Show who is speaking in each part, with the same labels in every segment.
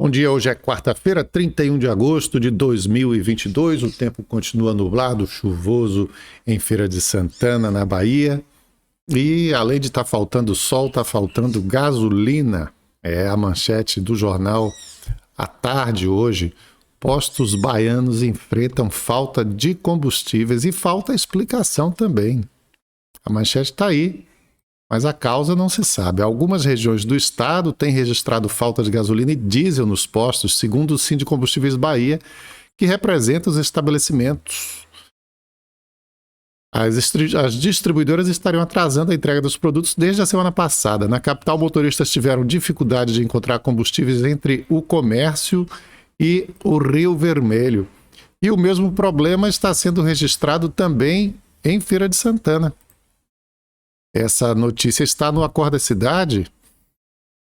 Speaker 1: Bom dia, hoje é quarta-feira, 31 de agosto de 2022. O tempo continua nublado, chuvoso em Feira de Santana, na Bahia. E além de estar faltando sol, está faltando gasolina. É a manchete do jornal à tarde hoje. Postos baianos enfrentam falta de combustíveis e falta explicação também. A manchete está aí, mas a causa não se sabe. Algumas regiões do estado têm registrado falta de gasolina e diesel nos postos, segundo o Sindicombustíveis Bahia, que representa os estabelecimentos. As distribuidoras estariam atrasando a entrega dos produtos desde a semana passada. Na capital, motoristas tiveram dificuldade de encontrar combustíveis entre o comércio e o Rio Vermelho. E o mesmo problema está sendo registrado também em Feira de Santana. Essa notícia está no Acorda Cidade.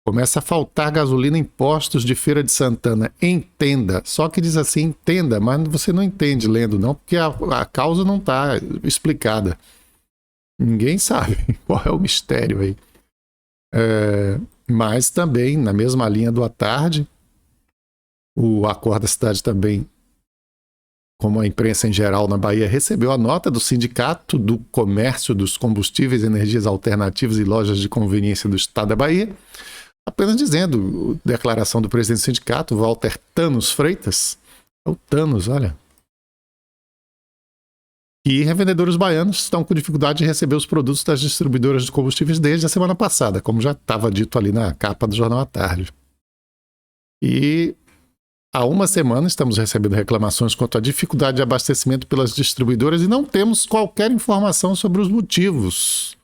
Speaker 1: Começa a faltar gasolina em postos de Feira de Santana. Entenda. Só que diz assim, entenda, mas você não entende lendo não, porque a causa não está explicada. Ninguém sabe qual é o mistério aí. Mas também, na mesma linha do à tarde, o Acorda Cidade também, como a imprensa em geral na Bahia, recebeu a nota do Sindicato do Comércio dos Combustíveis, Energias Alternativas e Lojas de Conveniência do Estado da Bahia, apenas dizendo, declaração do presidente do sindicato, Walter Thanos Freitas, o Thanos, olha, e revendedores baianos estão com dificuldade de receber os produtos das distribuidoras de combustíveis desde a semana passada, como já estava dito ali na capa do Jornal à Tarde. E há uma semana estamos recebendo reclamações quanto à dificuldade de abastecimento pelas distribuidoras e não temos qualquer informação sobre os motivos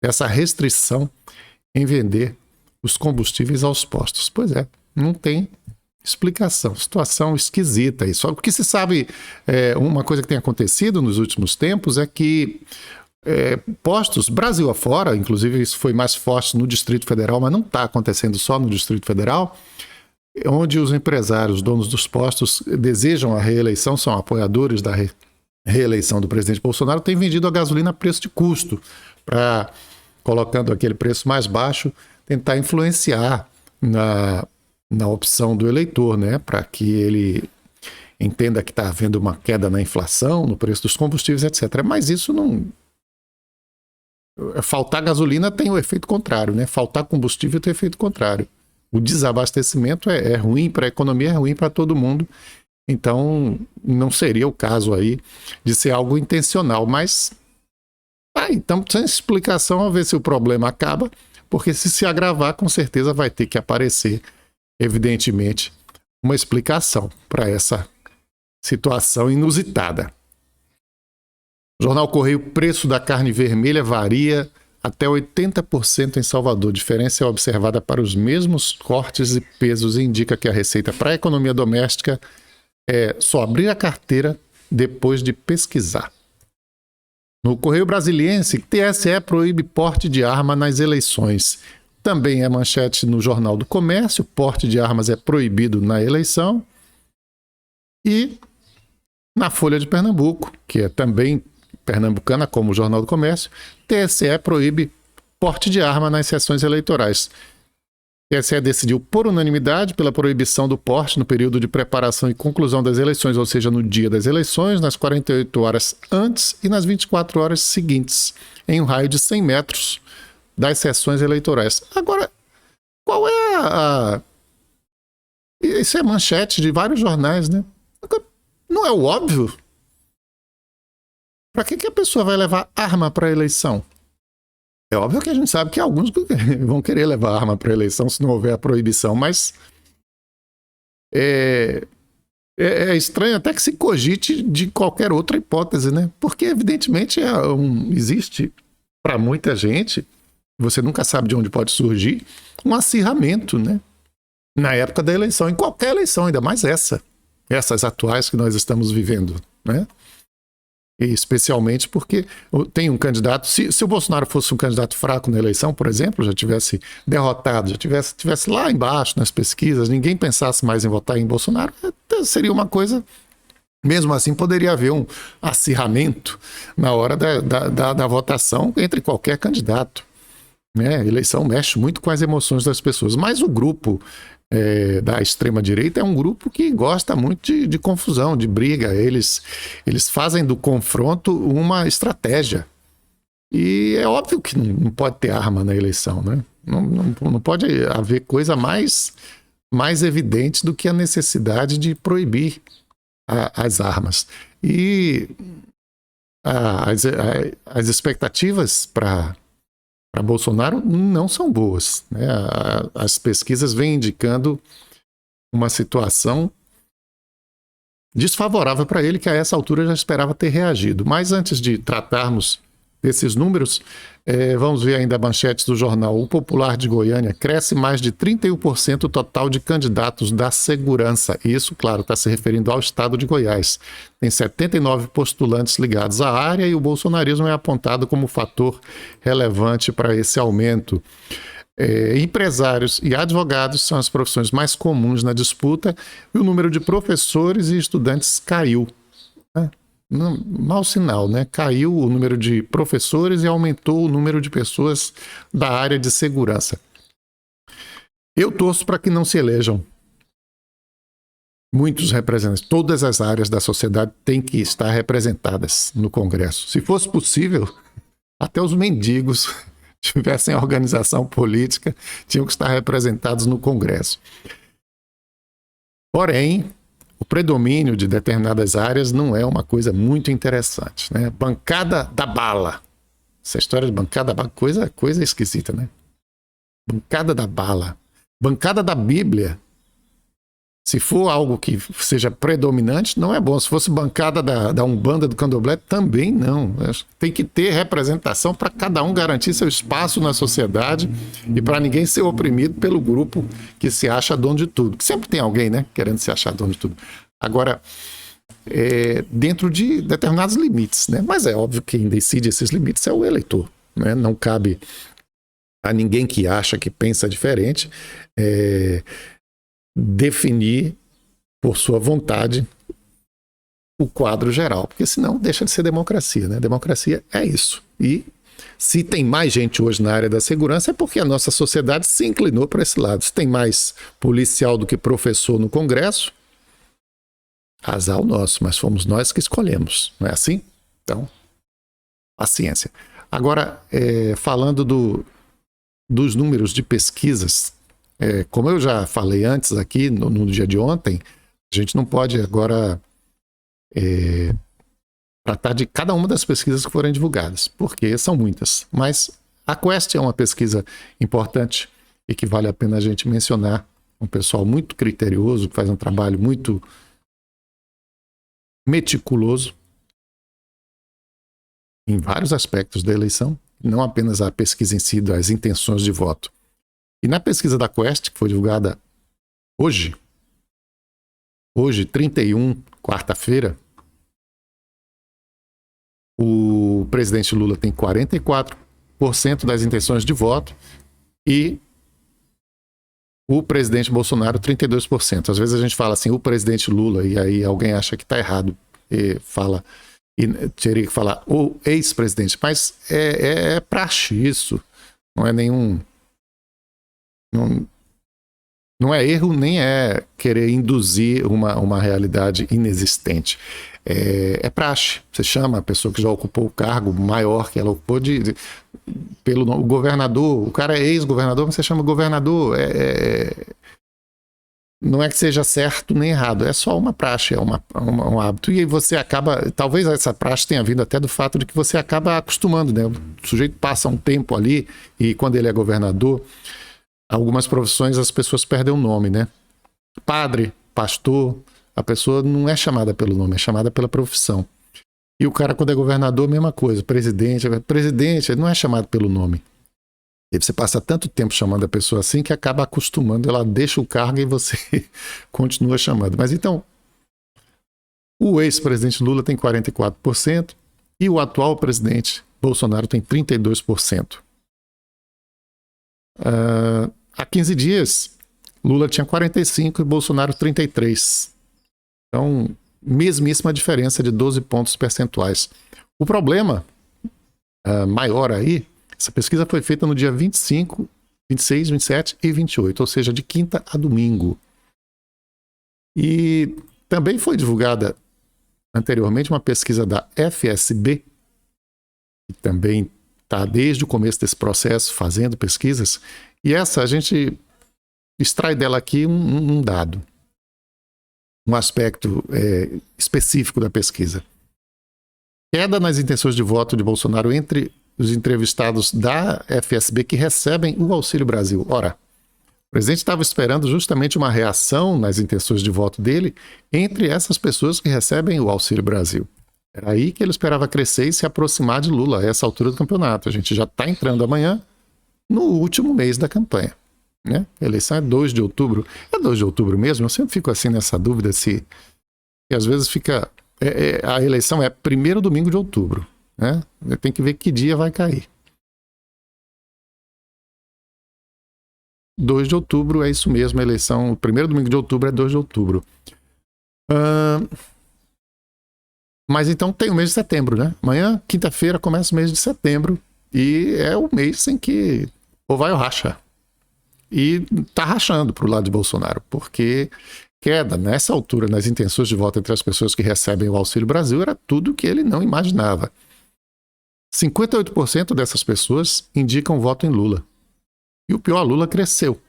Speaker 1: dessa restrição em vender os combustíveis aos postos. Pois é, não tem explicação. Situação esquisita aí. Só o que se sabe, uma coisa que tem acontecido nos últimos tempos é que postos, Brasil afora, inclusive isso foi mais forte no Distrito Federal, mas não está acontecendo só no Distrito Federal, onde os empresários, donos dos postos, desejam a reeleição, são apoiadores da reeleição do presidente Bolsonaro, têm vendido a gasolina a preço de custo, para, colocando aquele preço mais baixo, tentar influenciar na opção do eleitor, né? Para que ele entenda que está havendo uma queda na inflação, no preço dos combustíveis, etc. Mas isso não... Faltar gasolina tem o efeito contrário, né? Faltar combustível tem o efeito contrário. O desabastecimento é ruim para a economia, é ruim para todo mundo. Então, não seria o caso aí de ser algo intencional. Mas, então, sem explicação, vamos ver se o problema acaba. Porque se agravar, com certeza vai ter que aparecer, evidentemente, uma explicação para essa situação inusitada. Jornal Correio, preço da carne vermelha varia até 80% em Salvador. A diferença é observada para os mesmos cortes e pesos e indica que a receita para a economia doméstica é só abrir a carteira depois de pesquisar. No Correio Brasiliense, TSE proíbe porte de arma nas eleições. Também é manchete no Jornal do Comércio, porte de armas é proibido na eleição. E na Folha de Pernambuco, que é também pernambucana, como o Jornal do Comércio, TSE proíbe porte de arma nas sessões eleitorais. TSE decidiu por unanimidade pela proibição do porte no período de preparação e conclusão das eleições, ou seja, no dia das eleições, nas 48 horas antes e nas 24 horas seguintes, em um raio de 100 metros das sessões eleitorais. Agora, qual é Isso é manchete de vários jornais, né? Não é o óbvio? Para que a pessoa vai levar arma para a eleição? É óbvio que a gente sabe que alguns vão querer levar arma para a eleição se não houver a proibição, mas é estranho até que se cogite de qualquer outra hipótese, né? Porque, evidentemente, existe para muita gente, você nunca sabe de onde pode surgir, um acirramento, né? Na época da eleição, em qualquer eleição, ainda mais essas atuais que nós estamos vivendo, né? E especialmente porque tem um candidato, se o Bolsonaro fosse um candidato fraco na eleição, por exemplo, já tivesse derrotado, já tivesse lá embaixo nas pesquisas, ninguém pensasse mais em votar em Bolsonaro, seria uma coisa, mesmo assim poderia haver um acirramento na hora da votação entre qualquer candidato, né? A eleição mexe muito com as emoções das pessoas, mas o grupo da extrema-direita é um grupo que gosta muito de confusão, de briga. Eles fazem do confronto uma estratégia. E é óbvio que não pode ter arma na eleição, né? Não pode haver coisa mais evidente do que a necessidade de proibir as armas. E as expectativas para Bolsonaro não são boas, né? As pesquisas vêm indicando uma situação desfavorável para ele, que a essa altura já esperava ter reagido. Mas antes de tratarmos desses números, vamos ver ainda manchetes do jornal. O Popular de Goiânia cresce mais de 31% o total de candidatos da segurança. Isso, claro, está se referindo ao estado de Goiás. Tem 79 postulantes ligados à área e o bolsonarismo é apontado como fator relevante para esse aumento. Empresários e advogados são as profissões mais comuns na disputa e o número de professores e estudantes caiu. Mau sinal, né? Caiu o número de professores e aumentou o número de pessoas da área de segurança. Eu torço para que não se elejam muitos representantes. Todas as áreas da sociedade têm que estar representadas no Congresso. Se fosse possível, até os mendigos tivessem organização política, tinham que estar representados no Congresso. Porém, o predomínio de determinadas áreas não é uma coisa muito interessante, né? Bancada da bala. Essa história de bancada da bala, coisa esquisita, né? Bancada da bala. Bancada da Bíblia. Se for algo que seja predominante, não é bom. Se fosse bancada da Umbanda, do Candomblé, também não. Tem que ter representação para cada um garantir seu espaço na sociedade e para ninguém ser oprimido pelo grupo que se acha dono de tudo. Que sempre tem alguém, né, querendo se achar dono de tudo. Agora, dentro de determinados limites, né? Mas é óbvio que quem decide esses limites é o eleitor, né? Não cabe a ninguém que acha, que pensa diferente, definir por sua vontade o quadro geral, porque senão deixa de ser democracia, né? Democracia é isso. E se tem mais gente hoje na área da segurança é porque a nossa sociedade se inclinou para esse lado. Se tem mais policial do que professor no Congresso, azar o nosso, mas fomos nós que escolhemos, não é assim? Então, paciência. Agora, falando dos números de pesquisas, como eu já falei antes aqui, no dia de ontem, a gente não pode agora tratar de cada uma das pesquisas que forem divulgadas, porque são muitas. Mas a Quest é uma pesquisa importante e que vale a pena a gente mencionar. Um pessoal muito criterioso, que faz um trabalho muito meticuloso em vários aspectos da eleição, não apenas a pesquisa em si, das intenções de voto. E na pesquisa da Quest, que foi divulgada hoje, 31, quarta-feira, o presidente Lula tem 44% das intenções de voto e o presidente Bolsonaro 32%. Às vezes a gente fala assim, o presidente Lula, e aí alguém acha que está errado e teria que falar o ex-presidente, mas é praxe isso, não é nenhum... Não é erro, nem é querer induzir uma realidade inexistente. É praxe. Você chama a pessoa que já ocupou o cargo maior que ela ocupou pelo o governador. O cara é ex-governador, mas você chama governador. Não é que seja certo nem errado, é só uma praxe, é um hábito. E aí você acaba, talvez essa praxe tenha vindo até do fato de que você acaba acostumando, né? O sujeito passa um tempo ali e quando ele é governador, algumas profissões as pessoas perdem o nome, né? Padre, pastor, a pessoa não é chamada pelo nome, é chamada pela profissão. E o cara, quando é governador, mesma coisa. Presidente, ele não é chamado pelo nome. E você passa tanto tempo chamando a pessoa assim que acaba acostumando, ela deixa o cargo e você continua chamando. Mas então, o ex-presidente Lula tem 44% e o atual presidente Bolsonaro tem 32%. Há 15 dias, Lula tinha 45% e Bolsonaro 33%. Então, mesmíssima diferença de 12 pontos percentuais. O problema maior aí, essa pesquisa foi feita no dia 25 26, 27 e 28, ou seja, de quinta a domingo. E também foi divulgada anteriormente uma pesquisa da FSB, que também está desde o começo desse processo fazendo pesquisas, e essa a gente extrai dela aqui um dado, um aspecto específico da pesquisa. Queda nas intenções de voto de Bolsonaro entre os entrevistados da FSB que recebem o Auxílio Brasil. Ora, o presidente estava esperando justamente uma reação nas intenções de voto dele entre essas pessoas que recebem o Auxílio Brasil. Era aí que ele esperava crescer e se aproximar de Lula a essa altura do campeonato. A gente já está entrando amanhã no último mês da campanha, né? A eleição é 2 de outubro. É 2 de outubro mesmo? Eu sempre fico assim nessa dúvida se... E às vezes fica... a eleição é primeiro domingo de outubro, né? Tem que ver que dia vai cair. 2 de outubro é isso mesmo, a eleição, o primeiro domingo de outubro é 2 de outubro. Mas então tem o mês de setembro, né? Amanhã, quinta-feira, começa o mês de setembro e é o mês em que ou vai ou racha. E tá rachando pro lado de Bolsonaro, porque queda nessa altura nas intenções de voto entre as pessoas que recebem o Auxílio Brasil era tudo que ele não imaginava. 58% dessas pessoas indicam voto em Lula. E o pior, Lula cresceu.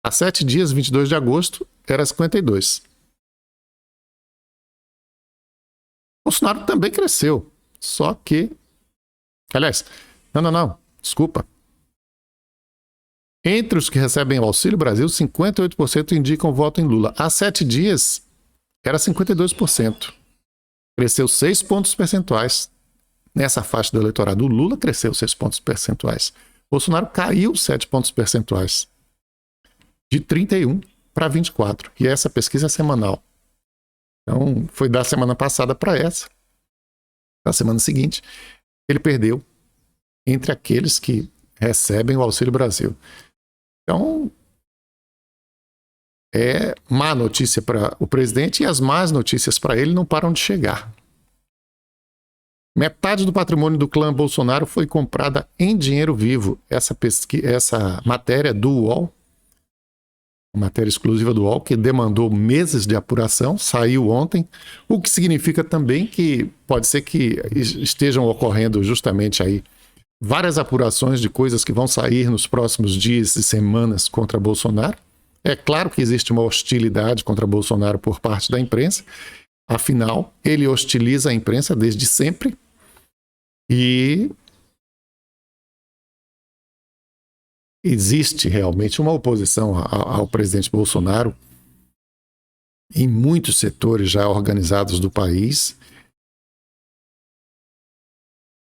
Speaker 1: Há 7 dias, 22 de agosto, era 52%. Bolsonaro também cresceu. Só que... Aliás, não. Desculpa. Entre os que recebem o Auxílio Brasil, 58% indicam voto em Lula. Há 7 dias, era 52%. Cresceu 6 pontos percentuais. Nessa faixa do eleitorado, o Lula cresceu 6 pontos percentuais. Bolsonaro caiu 7 pontos percentuais. De 31 para 24. E essa pesquisa é semanal. Então, foi da semana passada para essa. Na semana seguinte, ele perdeu entre aqueles que recebem o Auxílio Brasil. Então, é má notícia para o presidente e as más notícias para ele não param de chegar. Metade do patrimônio do clã Bolsonaro foi comprada em dinheiro vivo. Essa matéria do UOL, matéria exclusiva do UOL, que demandou meses de apuração, saiu ontem, o que significa também que pode ser que estejam ocorrendo justamente aí várias apurações de coisas que vão sair nos próximos dias e semanas contra Bolsonaro. É claro que existe uma hostilidade contra Bolsonaro por parte da imprensa, afinal, ele hostiliza a imprensa desde sempre e existe realmente uma oposição ao presidente Bolsonaro em muitos setores já organizados do país.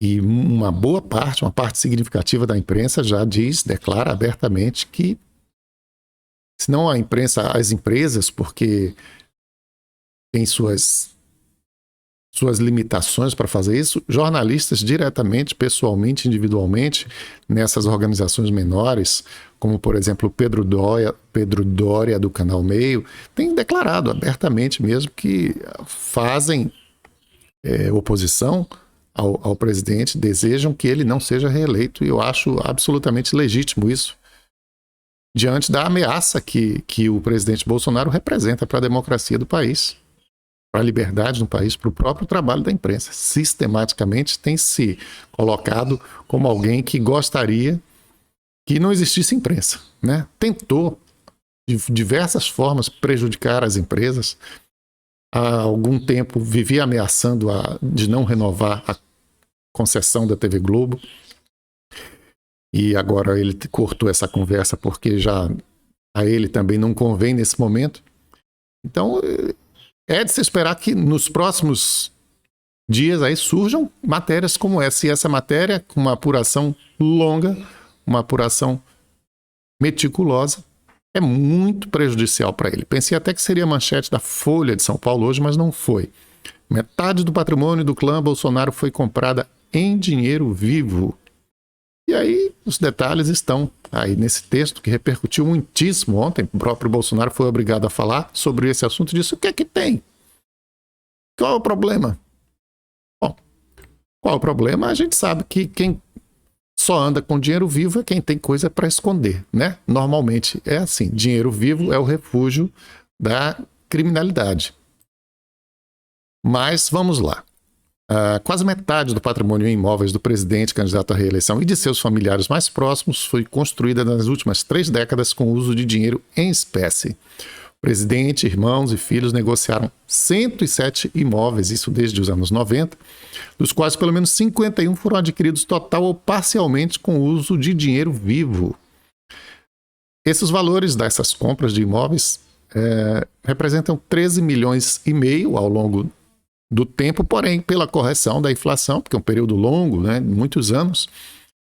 Speaker 1: E uma boa parte, uma parte significativa da imprensa já declara abertamente que, se não a imprensa, as empresas, porque tem suas limitações para fazer isso, jornalistas diretamente, pessoalmente, individualmente, nessas organizações menores, como, por exemplo, o Pedro Doria do Canal Meio, tem declarado abertamente mesmo que fazem oposição ao presidente, desejam que ele não seja reeleito, e eu acho absolutamente legítimo isso, diante da ameaça que o presidente Bolsonaro representa para a democracia do país, para a liberdade no país, para o próprio trabalho da imprensa. Sistematicamente tem se colocado como alguém que gostaria que não existisse imprensa, né? Tentou, de diversas formas, prejudicar as empresas. Há algum tempo vivia ameaçando de não renovar a concessão da TV Globo. E agora ele cortou essa conversa porque já a ele também não convém nesse momento. Então, é de se esperar que nos próximos dias aí surjam matérias como essa. E essa matéria, com uma apuração longa, uma apuração meticulosa, é muito prejudicial para ele. Pensei até que seria a manchete da Folha de São Paulo hoje, mas não foi. Metade do patrimônio do clã Bolsonaro foi comprada em dinheiro vivo. E aí os detalhes estão aí nesse texto que repercutiu muitíssimo ontem. O próprio Bolsonaro foi obrigado a falar sobre esse assunto e disse: o que é que tem? Qual é o problema? Bom, qual é o problema? A gente sabe que quem só anda com dinheiro vivo é quem tem coisa para esconder, né? Normalmente é assim, dinheiro vivo é o refúgio da criminalidade. Mas vamos lá. Quase metade do patrimônio em imóveis do presidente candidato à reeleição e de seus familiares mais próximos foi construída nas últimas 3 décadas com o uso de dinheiro em espécie. O presidente, irmãos e filhos negociaram 107 imóveis, isso desde os anos 90, dos quais pelo menos 51 foram adquiridos total ou parcialmente com o uso de dinheiro vivo. Esses valores dessas compras de imóveis representam 13 milhões e meio ao longo do tempo, porém, pela correção da inflação, porque é um período longo, né, muitos anos,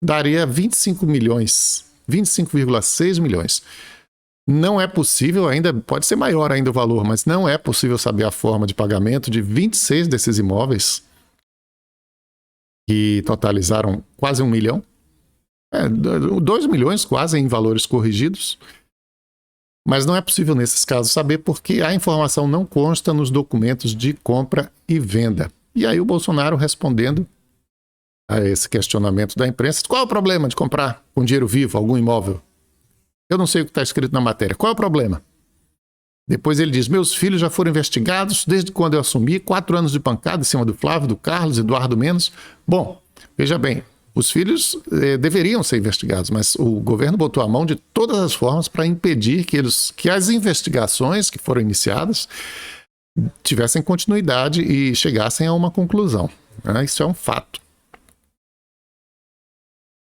Speaker 1: daria 25 milhões, 25,6 milhões. Não é possível ainda, pode ser maior ainda o valor, mas não é possível saber a forma de pagamento de 26 desses imóveis, que totalizaram quase 1 milhão, 2 milhões quase em valores corrigidos. Mas não é possível, nesses casos, saber porque a informação não consta nos documentos de compra e venda. E aí o Bolsonaro respondendo a esse questionamento da imprensa: qual é o problema de comprar com dinheiro vivo algum imóvel? Eu não sei o que está escrito na matéria. Qual é o problema? Depois ele diz: meus filhos já foram investigados desde quando eu assumi, 4 anos de pancada em cima do Flávio, do Carlos, Eduardo Menos. Bom, veja bem, os filhos deveriam ser investigados, mas o governo botou a mão de todas as formas para impedir que as investigações que foram iniciadas tivessem continuidade e chegassem a uma conclusão. Isso é um fato.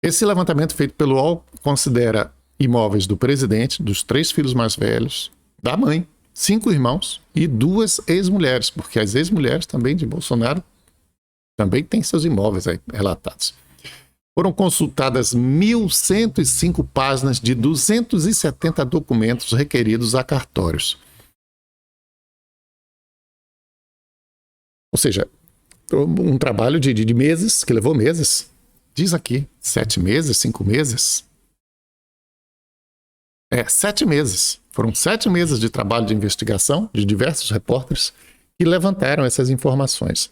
Speaker 1: Esse levantamento feito pelo UOL considera imóveis do presidente, dos 3 filhos mais velhos, da mãe, 5 irmãos e 2 ex-mulheres, porque as ex-mulheres também de Bolsonaro também têm seus imóveis aí relatados. Foram consultadas 1.105 páginas de 270 documentos requeridos a cartórios. Ou seja, um trabalho de meses, que levou meses. Diz aqui, 7 meses, 5 meses. 7 meses. Foram 7 meses de trabalho de investigação de diversos repórteres que levantaram essas informações.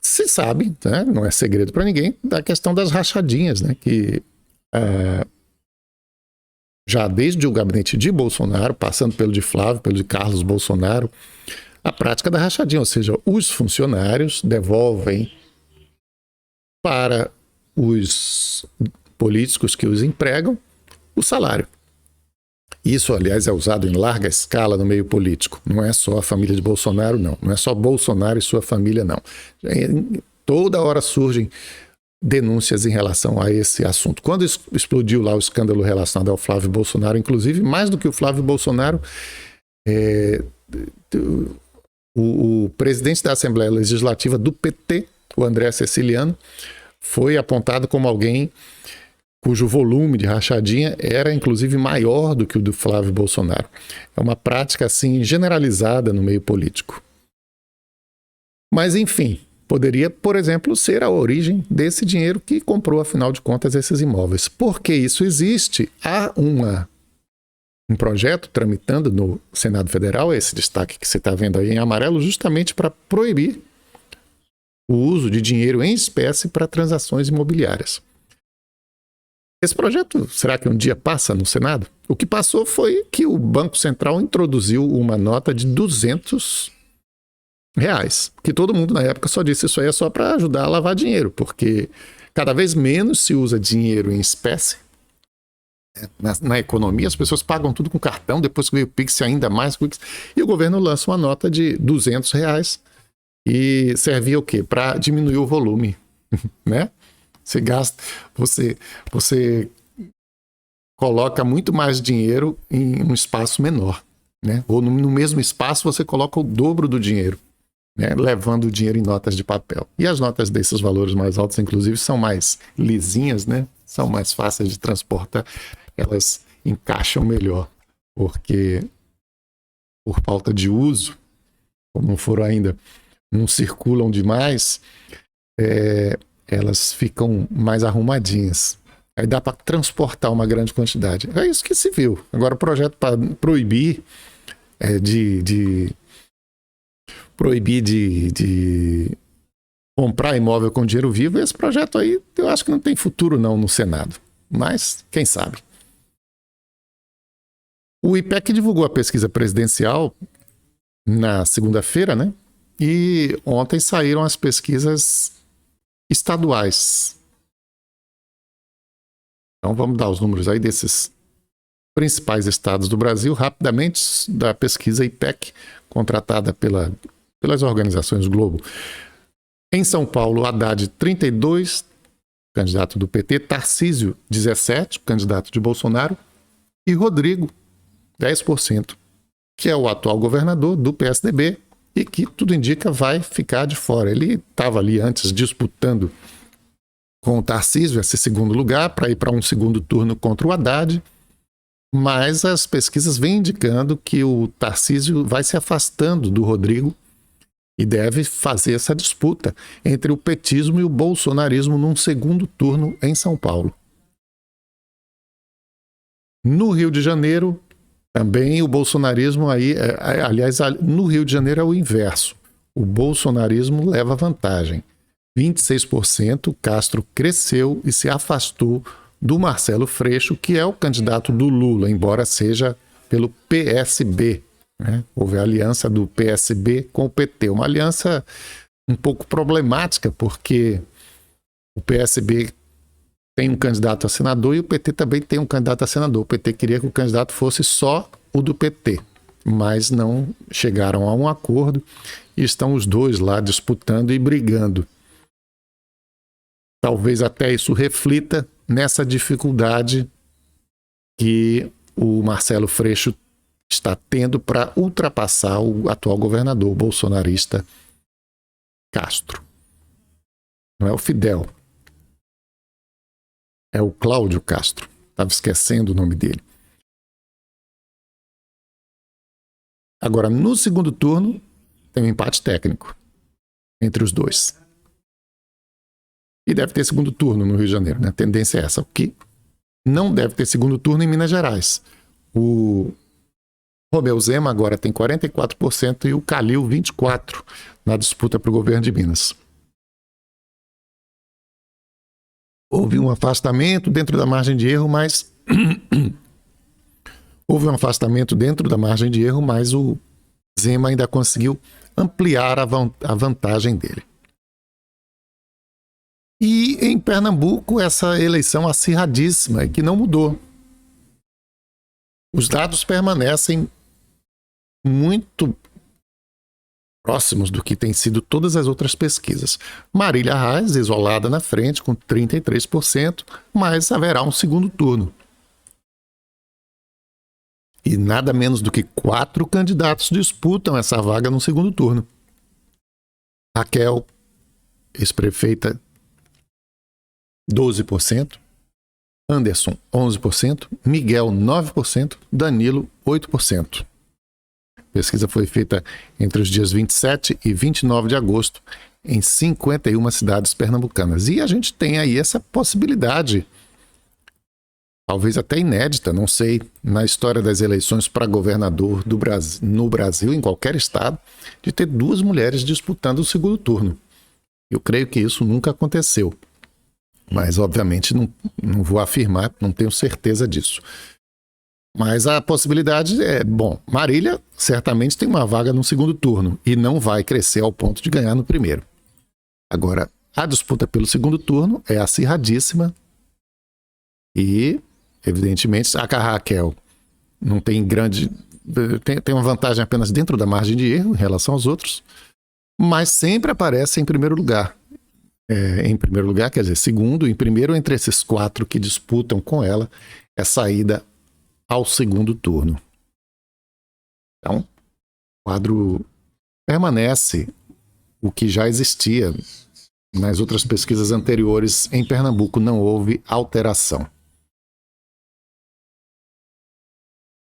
Speaker 1: Se sabe, né, não é segredo para ninguém, da questão das rachadinhas, né, que já desde o gabinete de Bolsonaro, passando pelo de Flávio, pelo de Carlos Bolsonaro, a prática da rachadinha, ou seja, os funcionários devolvem para os políticos que os empregam o salário. Isso, aliás, é usado em larga escala no meio político. Não é só a família de Bolsonaro, não. Não é só Bolsonaro e sua família, não. Toda hora surgem denúncias em relação a esse assunto. Quando explodiu lá o escândalo relacionado ao Flávio Bolsonaro, inclusive, mais do que o Flávio Bolsonaro, o presidente da Assembleia Legislativa do PT, o André Ceciliano, foi apontado como alguém cujo volume de rachadinha era, inclusive, maior do que o do Flávio Bolsonaro. É uma prática, assim, generalizada no meio político. Mas, enfim, poderia, por exemplo, ser a origem desse dinheiro que comprou, afinal de contas, esses imóveis. Porque isso existe. Há um projeto tramitando no Senado Federal, esse destaque que você está vendo aí em amarelo, justamente para proibir o uso de dinheiro em espécie para transações imobiliárias. Esse projeto, será que um dia passa no Senado? O que passou foi que o Banco Central introduziu uma nota de R$200, que todo mundo na época só disse isso aí é só para ajudar a lavar dinheiro, porque cada vez menos se usa dinheiro em espécie. Na economia, as pessoas pagam tudo com cartão, depois que veio o Pix, ainda mais Pix, e o governo lança uma nota de R$200 e servia o quê? Para diminuir o volume, né? Você gasta, você coloca muito mais dinheiro em um espaço menor, né? Ou no mesmo espaço você coloca o dobro do dinheiro, né? Levando o dinheiro em notas de papel. E as notas desses valores mais altos, inclusive, são mais lisinhas, né? São mais fáceis de transportar, elas encaixam melhor, porque por falta de uso, como não foram ainda, não circulam demais, elas ficam mais arrumadinhas. Aí dá para transportar uma grande quantidade. É isso que se viu. Agora o projeto para proibir comprar imóvel com dinheiro vivo, esse projeto aí eu acho que não tem futuro não no Senado. Mas, quem sabe? O IPEC divulgou a pesquisa presidencial na segunda-feira, né? E ontem saíram as pesquisas estaduais. Então vamos dar os números aí desses principais estados do Brasil, rapidamente, da pesquisa IPEC, contratada pelas organizações Globo. Em São Paulo, Haddad, 32, candidato do PT, Tarcísio, 17, candidato de Bolsonaro, e Rodrigo, 10%, que é o atual governador do PSDB e que, tudo indica, vai ficar de fora. Ele estava ali antes disputando com o Tarcísio esse segundo lugar para ir para um segundo turno contra o Haddad, mas as pesquisas vêm indicando que o Tarcísio vai se afastando do Rodrigo e deve fazer essa disputa entre o petismo e o bolsonarismo num segundo turno em São Paulo. No Rio de Janeiro, também o bolsonarismo aí, aliás, no Rio de Janeiro é o inverso. O bolsonarismo leva vantagem. 26%, Castro cresceu e se afastou do Marcelo Freixo, que é o candidato do Lula, embora seja pelo PSB. Né? Houve a aliança do PSB com o PT, uma aliança um pouco problemática, porque o PSB tem um candidato a senador e o PT também tem um candidato a senador. O PT queria que o candidato fosse só o do PT, mas não chegaram a um acordo e estão os dois lá disputando e brigando. Talvez até isso reflita nessa dificuldade que o Marcelo Freixo está tendo para ultrapassar o atual governador bolsonarista Castro. Não é o Fidel. É o Cláudio Castro. Estava esquecendo o nome dele. Agora, no segundo turno, tem um empate técnico entre os dois. E deve ter segundo turno no Rio de Janeiro, né? A tendência é essa. O que não deve ter segundo turno em Minas Gerais. O Romeu Zema agora tem 44% e o Calil 24% na disputa para o governo de Minas. Houve um afastamento dentro da margem de erro, mas o Zema ainda conseguiu ampliar a vantagem dele. E em Pernambuco, essa eleição acirradíssima, que não mudou. Os dados permanecem muito próximos do que tem sido todas as outras pesquisas. Marília Reis, isolada na frente, com 33%, mas haverá um segundo turno. E nada menos do que 4 candidatos disputam essa vaga no segundo turno. Raquel, ex-prefeita, 12%, Anderson, 11%, Miguel, 9%, Danilo, 8%. A pesquisa foi feita entre os dias 27 e 29 de agosto em 51 cidades pernambucanas. E a gente tem aí essa possibilidade, talvez até inédita, não sei, na história das eleições para governador no Brasil, em qualquer estado, de ter 2 mulheres disputando o segundo turno. Eu creio que isso nunca aconteceu. Mas, obviamente, não vou afirmar, não tenho certeza disso. Mas a possibilidade é, Marília certamente tem uma vaga no segundo turno e não vai crescer ao ponto de ganhar no primeiro. Agora, a disputa pelo segundo turno é acirradíssima e, evidentemente, a Raquel não tem tem uma vantagem apenas dentro da margem de erro em relação aos outros, mas sempre aparece em primeiro lugar. Em primeiro lugar, quer dizer, segundo, em primeiro entre esses 4 que disputam com ela é saída ao segundo turno. Então, o quadro permanece o que já existia nas outras pesquisas anteriores. Em Pernambuco não houve alteração.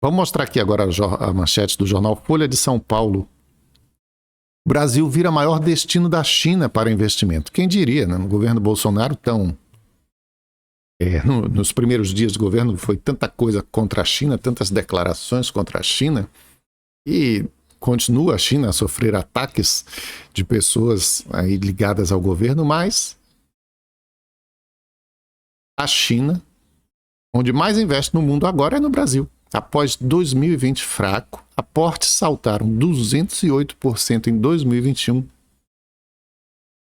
Speaker 1: Vamos mostrar aqui agora a manchete do jornal Folha de São Paulo. O Brasil vira maior destino da China para investimento. Quem diria, né? No governo Bolsonaro, nos primeiros dias do governo foi tanta coisa contra a China, tantas declarações contra a China, e continua a China a sofrer ataques de pessoas aí ligadas ao governo, mas a China, onde mais investe no mundo agora, é no Brasil. Após 2020 fraco, aportes saltaram 208% em 2021.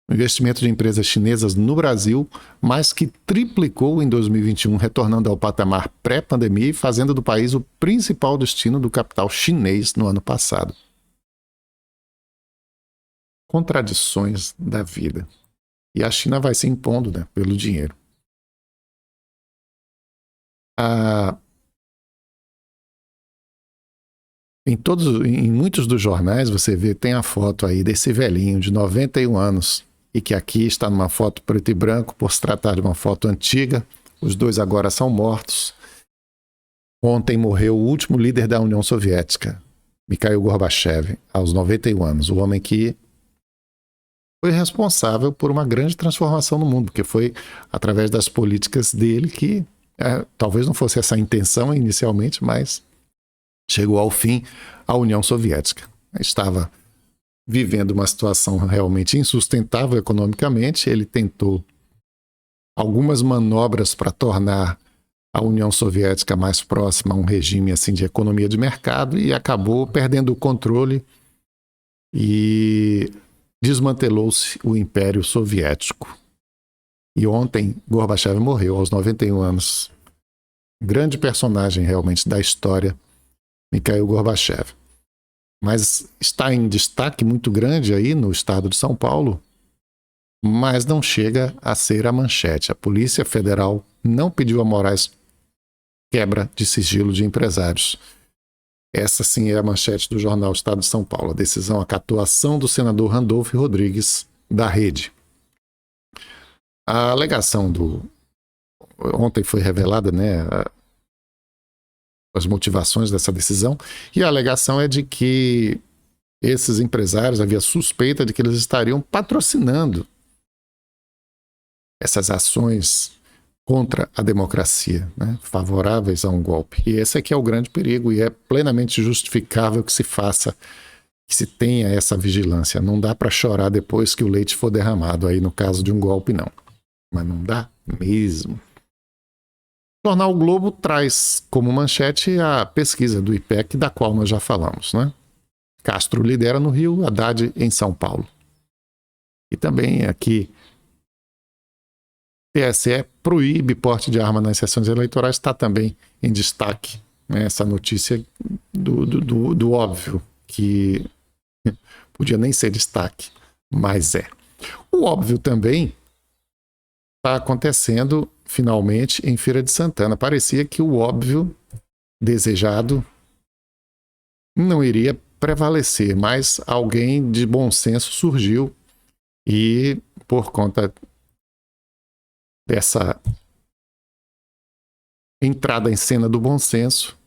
Speaker 1: O investimento de empresas chinesas no Brasil mais que triplicou em 2021, retornando ao patamar pré-pandemia e fazendo do país o principal destino do capital chinês no ano passado. Contradições da vida. E a China vai se impondo, né, pelo dinheiro. Em muitos dos jornais você vê, tem a foto aí desse velhinho de 91 anos, e que aqui está numa foto preto e branco, por se tratar de uma foto antiga. Os dois agora são mortos. Ontem morreu o último líder da União Soviética, Mikhail Gorbachev, aos 91 anos. O homem que foi responsável por uma grande transformação no mundo, porque foi através das políticas dele que, talvez não fosse essa a intenção inicialmente, mas chegou ao fim a União Soviética. Estava vivendo uma situação realmente insustentável economicamente. Ele tentou algumas manobras para tornar a União Soviética mais próxima a um regime assim de economia de mercado e acabou perdendo o controle e desmantelou-se o Império Soviético. E ontem Gorbachev morreu aos 91 anos. Grande personagem realmente da história, Mikhail Gorbachev. Mas está em destaque muito grande aí no estado de São Paulo, mas não chega a ser a manchete. A Polícia Federal não pediu a Moraes quebra de sigilo de empresários. Essa sim é a manchete do jornal Estado de São Paulo. A decisão acatou a ação do senador Randolfo Rodrigues, da Rede. A alegação ontem foi revelada, né, as motivações dessa decisão, e a alegação é de que esses empresários, havia suspeita de que eles estariam patrocinando essas ações contra a democracia, né, favoráveis a um golpe. E esse aqui é o grande perigo, e é plenamente justificável que se faça, que se tenha essa vigilância. Não dá para chorar depois que o leite for derramado, aí no caso de um golpe não. Mas não dá mesmo. O jornal o Globo traz como manchete a pesquisa do IPEC, da qual nós já falamos, né? Castro lidera no Rio, Haddad em São Paulo. E também aqui, TSE proíbe porte de arma nas sessões eleitorais, está também em destaque, né, essa notícia do óbvio, que podia nem ser destaque, mas é. O óbvio também está acontecendo finalmente em Feira de Santana. Parecia que o óbvio desejado não iria prevalecer, mas alguém de bom senso surgiu e, por conta dessa entrada em cena do bom senso,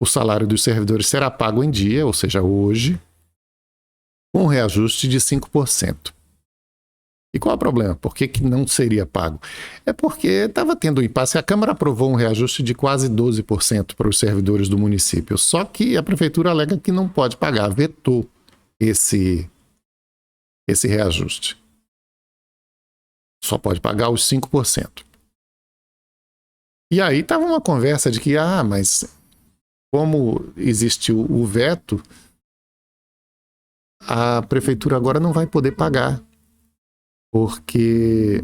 Speaker 1: o salário dos servidores será pago em dia, ou seja, hoje, com um reajuste de 5%. E qual é o problema? Por que não seria pago? É porque estava tendo um impasse. A Câmara aprovou um reajuste de quase 12% para os servidores do município. Só que a Prefeitura alega que não pode pagar, vetou esse reajuste. Só pode pagar os 5%. E aí estava uma conversa de que, mas como existiu o veto, a Prefeitura agora não vai poder pagar. Porque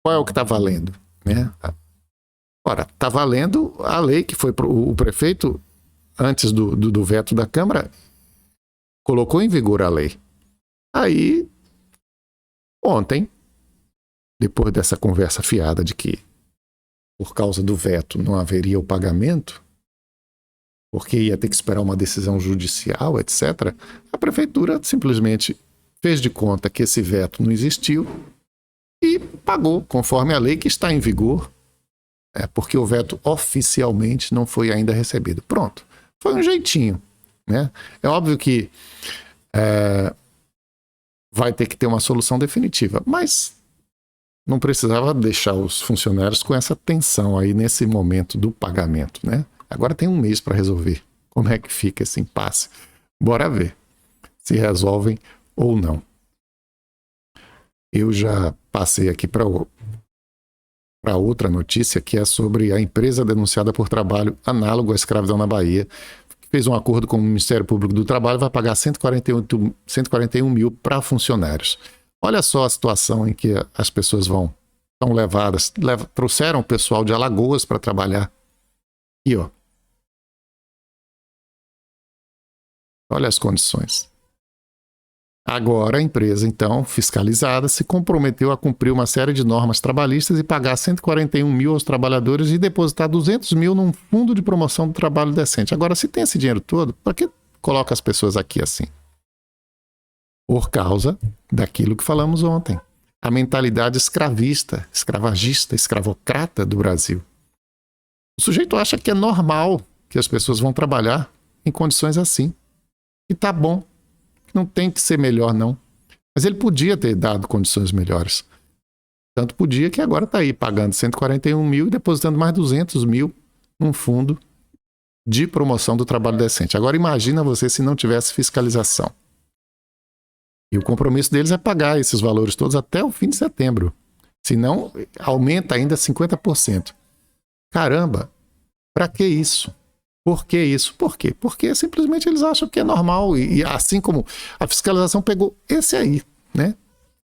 Speaker 1: qual é o que está valendo, né? Ora, está valendo a lei que foi o prefeito, antes do veto da Câmara, colocou em vigor a lei. Aí, ontem, depois dessa conversa fiada de que por causa do veto não haveria o pagamento, porque ia ter que esperar uma decisão judicial, etc., a Prefeitura simplesmente fez de conta que esse veto não existiu e pagou conforme a lei que está em vigor, porque o veto oficialmente não foi ainda recebido. Pronto, foi um jeitinho, né? É óbvio que vai ter que ter uma solução definitiva, mas não precisava deixar os funcionários com essa tensão aí nesse momento do pagamento, né? Agora tem um mês para resolver, Como é que fica esse impasse? Bora ver se resolvem ou não. Eu já passei aqui para outra notícia, que é sobre a empresa denunciada por trabalho análogo à escravidão na Bahia, que fez um acordo com o Ministério Público do Trabalho, vai pagar 141 mil para funcionários. Olha só a situação em que as pessoas estão levadas, trouxeram o pessoal de Alagoas para trabalhar. E ó, olha as condições. Agora a empresa, então, fiscalizada, se comprometeu a cumprir uma série de normas trabalhistas e pagar 141 mil aos trabalhadores e depositar 200 mil num fundo de promoção do trabalho decente. Agora, se tem esse dinheiro todo, para que coloca as pessoas aqui assim? Por causa daquilo que falamos ontem. A mentalidade escravista, escravagista, escravocrata do Brasil. O sujeito acha que é normal que as pessoas vão trabalhar em condições assim. E tá bom. Não tem que ser melhor, não. Mas ele podia ter dado condições melhores. Tanto podia que agora está aí pagando 141 mil e depositando mais 200 mil num fundo de promoção do trabalho decente. Agora imagina você se não tivesse fiscalização. E o compromisso deles é pagar esses valores todos até o fim de setembro. Senão, aumenta ainda 50%. Caramba, para que isso? Por que isso? Por quê? Porque simplesmente eles acham que é normal. E assim como a fiscalização pegou esse aí, né?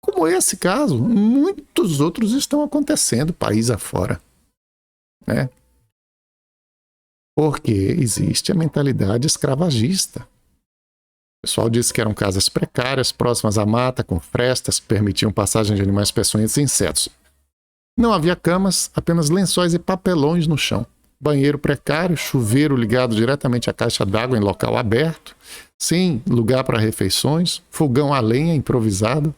Speaker 1: Como esse caso, muitos outros estão acontecendo país afora, né? Porque existe a mentalidade escravagista. O pessoal disse que eram casas precárias, próximas à mata, com frestas, que permitiam passagem de animais peçonhentos e insetos. Não havia camas, apenas lençóis e papelões no chão. Banheiro precário, chuveiro ligado diretamente à caixa d'água em local aberto, sem lugar para refeições, fogão a lenha improvisado.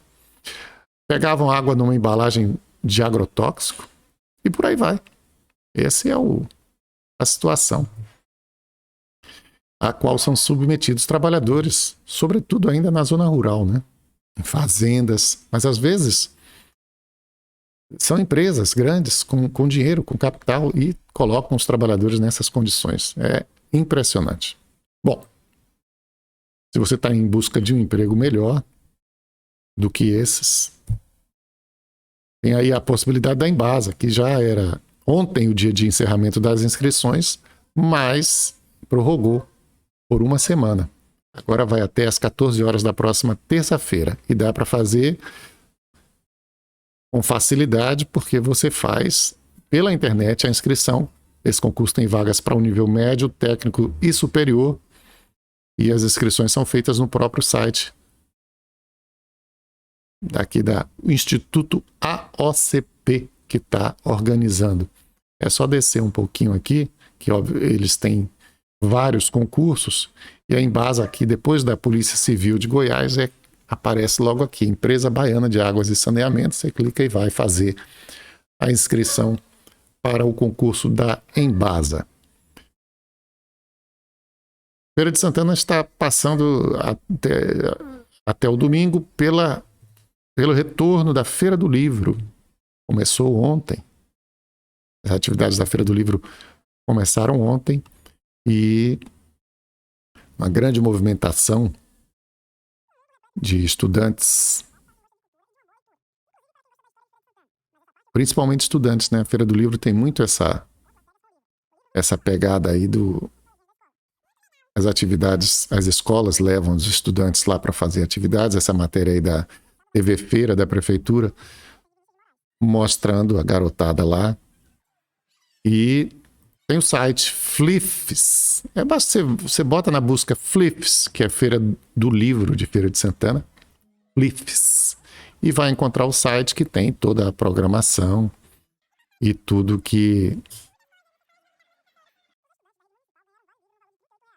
Speaker 1: Pegavam água numa embalagem de agrotóxico e por aí vai. Essa é a situação a qual são submetidos trabalhadores, sobretudo ainda na zona rural, né? Em fazendas, mas às vezes são empresas grandes com dinheiro, com capital e colocam os trabalhadores nessas condições. É impressionante. Bom, se você está em busca de um emprego melhor do que esses, tem aí a possibilidade da Embasa, que já era ontem o dia de encerramento das inscrições, mas prorrogou por uma semana. Agora vai até às 14 horas da próxima terça-feira e dá para fazer com facilidade, porque você faz pela internet a inscrição. Esse concurso tem vagas para o nível médio, técnico e superior, e as inscrições são feitas no próprio site daqui da Instituto AOCP, que está organizando. É só descer um pouquinho aqui, que óbvio, eles têm vários concursos, e a Embasa aqui, depois da Polícia Civil de Goiás, aparece logo aqui, Empresa Baiana de Águas e Saneamento. Você clica e vai fazer a inscrição para o concurso da Embasa. Feira de Santana está passando até o domingo pelo retorno da Feira do Livro. Começou ontem. As atividades da Feira do Livro começaram ontem e uma grande movimentação de estudantes, principalmente estudantes, né? A Feira do Livro tem muito essa pegada aí as atividades, as escolas levam os estudantes lá para fazer atividades. Essa matéria aí da TV Feira da Prefeitura, mostrando a garotada lá. E tem o site Flifes. Basta você bota na busca Flifes, que é a Feira do Livro de Feira de Santana. Flifes. E vai encontrar o site que tem toda a programação e tudo que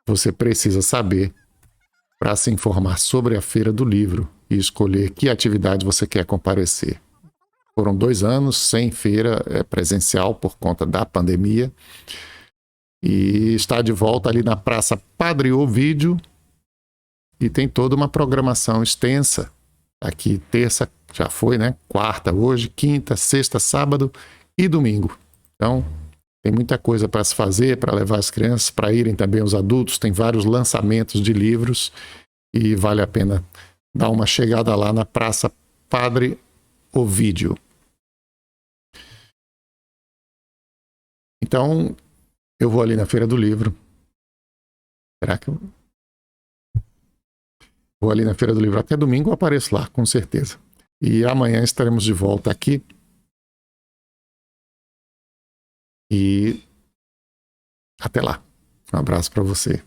Speaker 1: você precisa saber para se informar sobre a Feira do Livro e escolher que atividade você quer comparecer. Foram 2 anos sem feira presencial por conta da pandemia. E está de volta ali na Praça Padre Ovídio. E tem toda uma programação extensa. Aqui terça já foi, né? Quarta hoje, quinta, sexta, sábado e domingo. Então, Tem muita coisa para se fazer, para levar as crianças, para irem também os adultos. Tem vários lançamentos de livros e vale a pena dar uma chegada lá na Praça Padre Ovídio. Então, eu vou ali na Feira do Livro. Será que eu vou ali na Feira do Livro? Até domingo eu apareço lá, com certeza. E amanhã estaremos de volta aqui. E até lá. Um abraço para você.